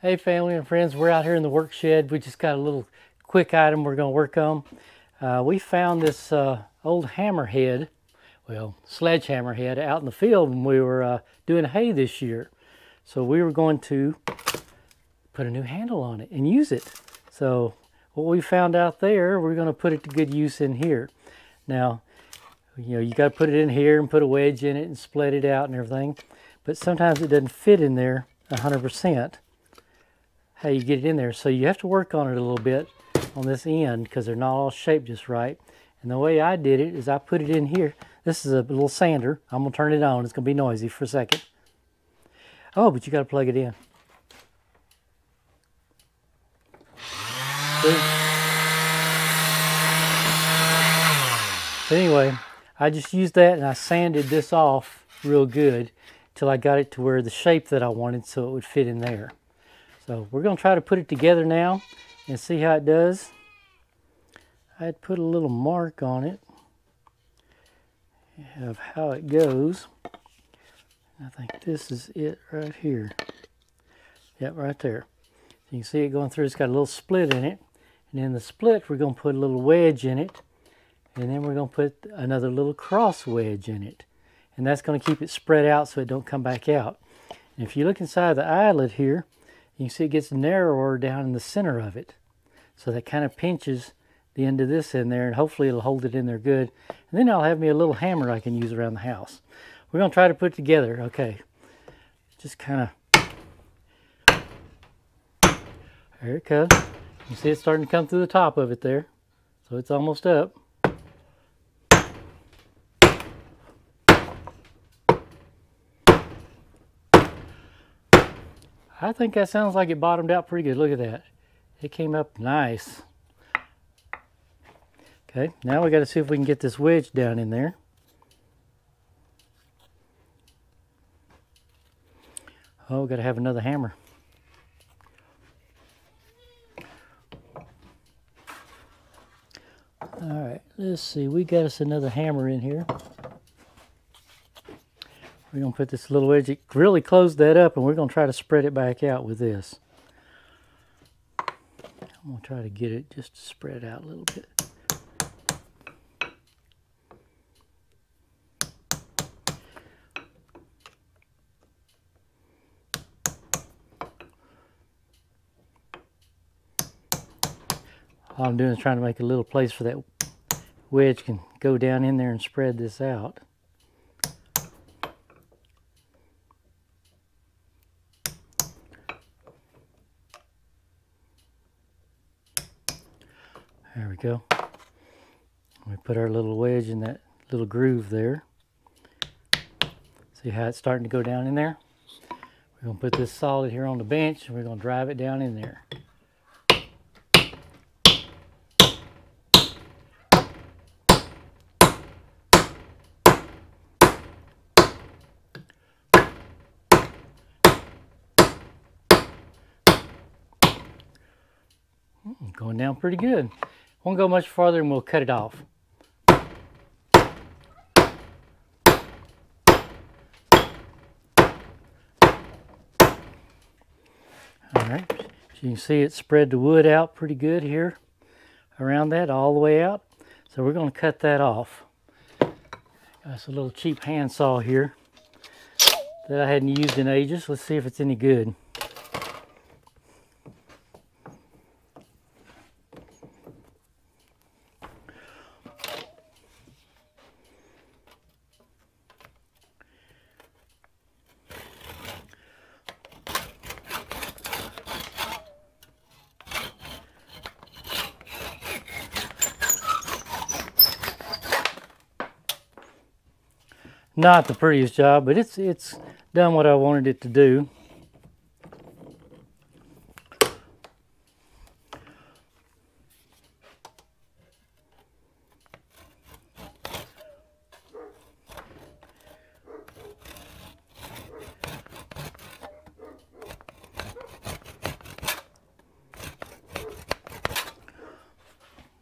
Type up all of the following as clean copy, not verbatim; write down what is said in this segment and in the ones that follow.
Hey family and friends, we're out here in the work shed. We just got a little quick item we're going to work on. We found this old hammerhead, well, sledgehammer head out in the field when we were doing hay this year. So we were going to put a new handle on it and use it. So what we found out there, we're going to put it to good use in here. Now, you got to put it in here and put a wedge in it and split it out and everything. But sometimes it doesn't fit in there 100%. How you get it in there. So you have to work on it a little bit on this end because they're not all shaped just right. And the way I did it is I put it in here. This is a little sander. I'm going to turn it on. It's going to be noisy for a second. Oh, but you got to plug it in. See? So anyway, I just used that and I sanded this off real good till I got it to where the shape that I wanted so it would fit in there. So we're going to try to put it together now and see how it does. I'd put a little mark on it of how it goes. I think this is it right here. Yep, right there. So you can see it going through. It's got a little split in it. And in the split, we're going to put a little wedge in it. And then we're going to put another little cross wedge in it. And that's going to keep it spread out so it don't come back out. And if you look inside the eyelet here, you can see it gets narrower down in the center of it. So that kind of pinches the end of this in there, and hopefully it'll hold it in there good. And then I'll have me a little hammer I can use around the house. We're going to try to put it together. Okay. Just kind of... There it goes. You see it's starting to come through the top of it there. So it's almost up. I think that sounds like it bottomed out pretty good. Look at that. It came up nice. Okay, now we got to see if we can get this wedge down in there. Oh, we got to have another hammer. All right, let's see. We got us another hammer in here. We're going to put this little wedge, it really closed that up, and we're going to try to spread it back out with this. I'm going to try to get it just to spread out a little bit. All I'm doing is trying to make a little place for that wedge can go down in there and spread this out. There we go. We put our little wedge in that little groove there. See how it's starting to go down in there? We're going to put this solid here on the bench and we're going to drive it down in there. Going down pretty good. Won't go much farther and we'll cut it off. Alright, so you can see it spread the wood out pretty good here around that, all the way out. So we're going to cut that off. Got us a little cheap handsaw here that I hadn't used in ages. Let's see if it's any good. Not the prettiest job, but it's done what I wanted it to do.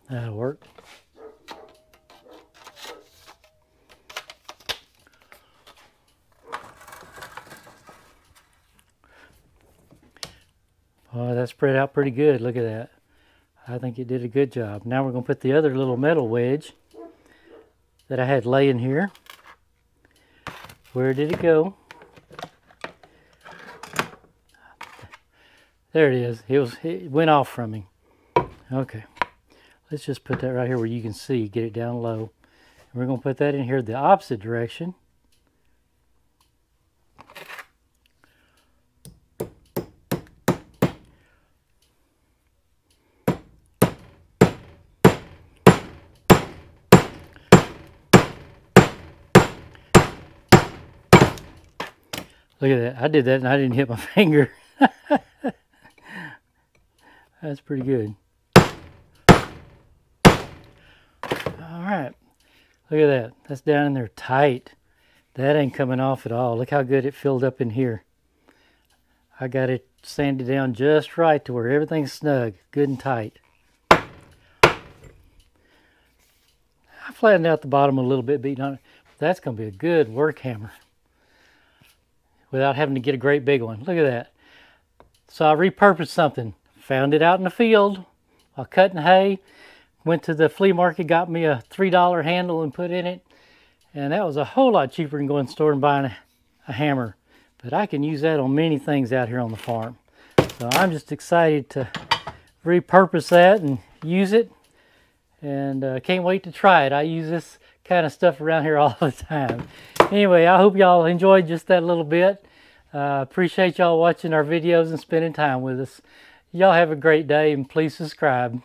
That'll work. Oh, that spread out pretty good. Look at that. I think it did a good job. Now we're going to put the other little metal wedge that I had laying here. Where did it go? There it is. It went off from me. Okay. Let's just put that right here where you can see. Get it down low. And we're going to put that in here the opposite direction. Look at that. I did that and I didn't hit my finger. That's pretty good. Alright. Look at that. That's down in there tight. That ain't coming off at all. Look how good it filled up in here. I got it sanded down just right to where everything's snug. Good and tight. I flattened out the bottom a little bit, beating on it. That's going to be a good work hammer without having to get a great big one. Look at that. So I repurposed something. Found it out in the field while cutting hay. Went to the flea market, got me a $3 handle and put in it. And that was a whole lot cheaper than going to the store and buying a hammer. But I can use that on many things out here on the farm. So I'm just excited to repurpose that and use it. And can't wait to try it. I use this kind of stuff around here all the time. Anyway, I hope y'all enjoyed just that little bit. Appreciate y'all watching our videos and spending time with us. Y'all have a great day and please subscribe.